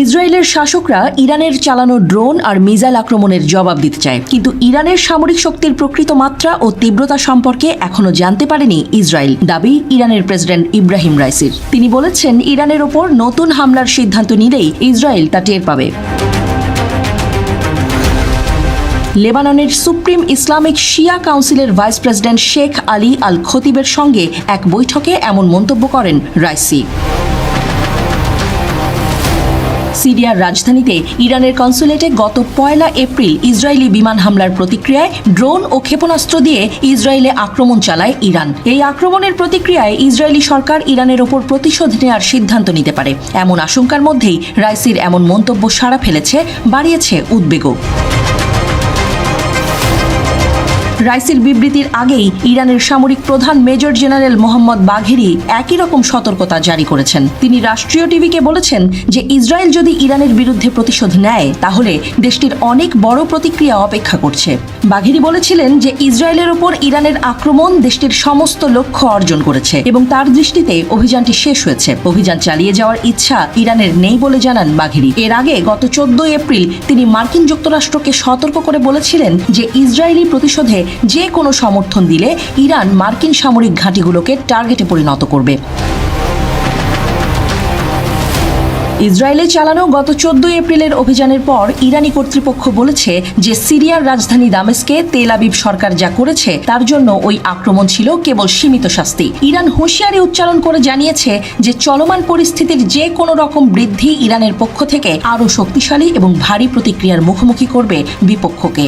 ইসরায়েলের শাসকরা ইরানের চালানো ড্রোন আর মিসাইল আক্রমণের জবাব দিতে চায়, কিন্তু ইরানের সামরিক শক্তির প্রকৃত মাত্রা ও তীব্রতা সম্পর্কে এখনো জানতে পারেনি ইসরায়েল, দাবি ইরানের প্রেসিডেন্ট ইব্রাহিম রাইসির। তিনি বলেছেন, ইরানের ওপর নতুন হামলার সিদ্ধান্ত নিলেই ইসরায়েল তা টের পাবে। লেবাননের সুপ্রিম ইসলামিক শিয়া কাউন্সিলের ভাইস প্রেসিডেন্ট শেখ আলী আল খতিবের সঙ্গে এক বৈঠকে এমন মন্তব্য করেন রাইসি। সিরিয়ার রাজধানীতে ইরানের কনসুলেটে গত 1 এপ্রিল ইসরায়েলি বিমান হামলার প্রতিক্রিয়ায় ড্রোন ও ক্ষেপণাস্ত্র দিয়ে ইসরায়েলে আক্রমণ চালায় ইরান। এই আক্রমণের প্রতিক্রিয়ায় ইসরায়েলি সরকার ইরানের ওপর প্রতিশোধ নেওয়ার সিদ্ধান্ত নিতে পারে, এমন আশঙ্কার মধ্যেই রাইসির এমন মন্তব্য সাড়া ফেলেছে, বাড়িয়েছে উদ্বেগও। রাইসির বিবৃতির আগেই ইরানের সামরিক প্রধান মেজর জেনারেল মোহাম্মদ বাঘেরি একই রকম সতর্কতা জারি করেছেন। তিনি রাষ্ট্রীয় টিভিকে বলেছেন যে ইসরায়েল যদি ইরানের বিরুদ্ধে প্রতিশোধ নেয় তাহলে দেশটির অনেক বড় প্রতিক্রিয়া অপেক্ষা করছে। বাঘেরি বলেছিলেন যে ইসরায়েলের ওপর ইরানের আক্রমণ দেশটির সমস্ত লক্ষ্য অর্জন করেছে এবং তার দৃষ্টিতে অভিযানটি শেষ হয়েছে। অভিযান চালিয়ে যাওয়ার ইচ্ছা ইরানের নেই বলে জানান বাঘেরি। এর আগে গত 14 এপ্রিল তিনি মার্কিন যুক্তরাষ্ট্রকে সতর্ক করে বলেছিলেন যে ইসরায়েলি প্রতিশোধে যে কোনো সমর্থন দিলে ইরান মার্কিন সামরিক ঘাঁটিগুলোকে টার্গেটে পরিণত করবে। ইসরায়েলে চালানো গত 14 এপ্রিলের অভিযানের পর ইরানি কর্তৃপক্ষ বলেছে যে সিরিয়ার রাজধানী দামেস্কে তেল আবিব সরকার যা করেছে তার জন্য ওই আক্রমণ ছিল কেবল সীমিত শাস্তি। ইরান হুঁশিয়ারি উচ্চারণ করে জানিয়েছে যে চলমান পরিস্থিতির যে কোনো রকম বৃদ্ধি ইরানের পক্ষ থেকে আরও শক্তিশালী এবং ভারী প্রতিক্রিয়ার মুখোমুখি করবে বিপক্ষকে।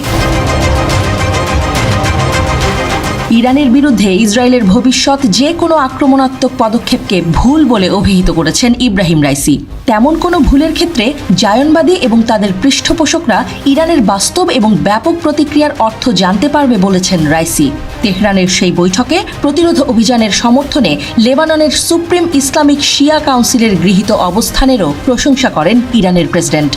ইরানের বিরুদ্ধে ইসরায়েলের ভবিষ্যৎ যে কোনো আক্রমণাত্মক পদক্ষেপকে ভুল বলে অভিহিত করেছেন ইব্রাহিম রাইসি। তেমন কোনো ভুলের ক্ষেত্রে জায়নবাদী এবং তাদের পৃষ্ঠপোষকরা ইরানের বাস্তব এবং ব্যাপক প্রতিক্রিয়ার অর্থ জানতে পারবে বলেছেন রাইসি। তেহরানের সেই বৈঠকে প্রতিরোধ অভিযানের সমর্থনে লেবাননের সুপ্রিম ইসলামিক শিয়া কাউন্সিলের গৃহীত অবস্থানেরও প্রশংসা করেন ইরানের প্রেসিডেন্ট।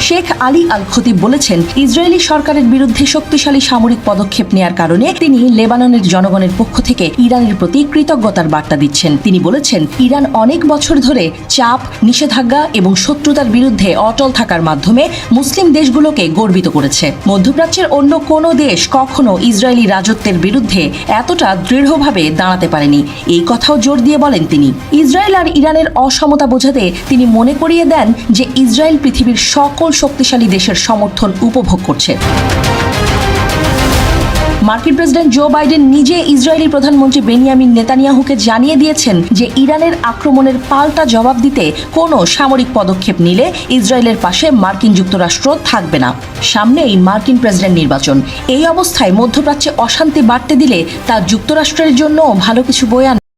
শেখ আলী আল খতিব বলেছেন, ইসরায়েলি সরকারের বিরুদ্ধে শক্তিশালী সামরিক পদক্ষেপ নেয়ার কারণে তিনি লেবাননের জনগণের পক্ষ থেকে ইরানের প্রতি কৃতজ্ঞতার বার্তা দিচ্ছেন। তিনি বলেছেন, ইরান অনেক বছর ধরে চাপ, নিষেধাজ্ঞা এবং শত্রুতার বিরুদ্ধে অটল থাকার মাধ্যমে মুসলিম দেশগুলোকে গর্বিত করেছে। মধ্যপ্রাচ্যের অন্য কোনো দেশ কখনো ইসরায়েলি রাজত্বের বিরুদ্ধে এতটা দৃঢ়ভাবে দাঁড়াতে পারেনি, এই কথাও জোর দিয়ে বলেন তিনি। ইসরায়েল আর ইরানের অসমতা বোঝাতে তিনি মনে করিয়ে দেন যে ইসরায়েল পৃথিবীর সকল শক্তিশালী দেশের সমর্থন উপভোগ করছে। মার্কিন প্রেসিডেন্ট জো বাইডেন নিজে ইসরায়েলি প্রধানমন্ত্রী বেনিয়ামিন নেতানিয়াহুকে জানিয়ে দিয়েছেন যে ইরানের আক্রমণের পাল্টা জবাব দিতে কোনো সামরিক পদক্ষেপ নিলে ইসরায়েলের পাশে মার্কিন যুক্তরাষ্ট্র থাকবে না। সামনেই মার্কিন প্রেসিডেন্ট নির্বাচন। এই অবস্থায় মধ্যপ্রাচ্যে অশান্তি বাড়তে দিলে তা যুক্তরাষ্ট্রের জন্য ভালো কিছু বয়ে আনবে